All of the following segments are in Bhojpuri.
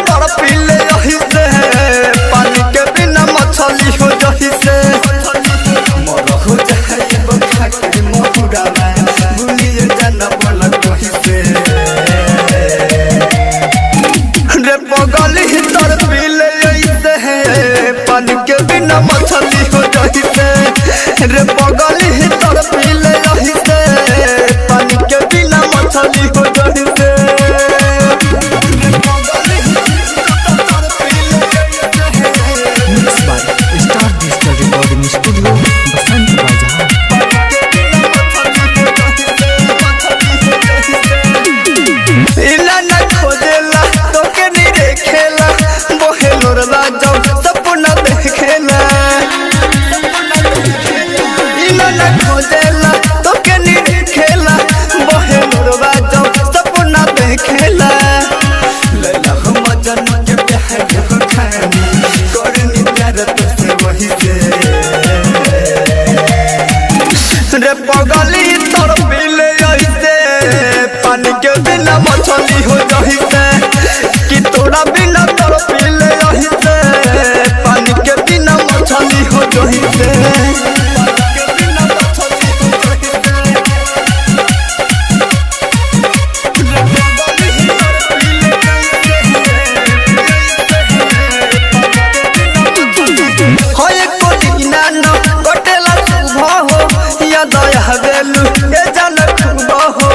तर पीले यही से पानी के बिना मछली हो जही से मर हो जाए बखा के महुरा भूलिए जाना बोला कही से रे पगली तर पीले यही से पानी के बिना मछली हो जही से रे पगली तर पीले यही से पानी के बिना मछली हो जही से स्टूडियो बसंत बाजार। इला न खोजेला तो के नहीं देखेला बोहेलो राजा सपना देखेला इला न खोजेला तो के नहीं देखेला बोहेलो राजा सपना देखेला लैला हम जन के प्यार हो खानी करनी प्यार तुझसे वही से रे पगली तर पीले ऐसे पानी के बिना मछली हो जही से कि तोरा बिना तर पीले ऐसे पानी के बिना मछली हो जही से दया बेलू ए जान खूब हो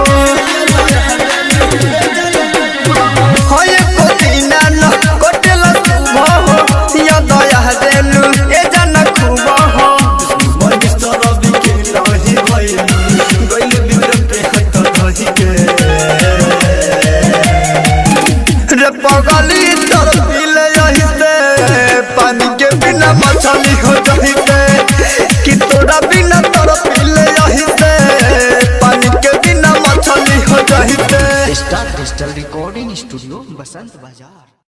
होए को दीना न कटेला खूब हो या दया बेलू ए जान खूब हो मन सरबी के रही भइलू गइल बिर पे हट धही के रे पगली तर पीले यही से पानी के बिना मछली हो जही से कि तोरा बिना तर पीले यही से पानी के बिना मछली हो जही से। स्टार डिजिटल रिकॉर्डिंग स्टूडियो बसंत बाजार।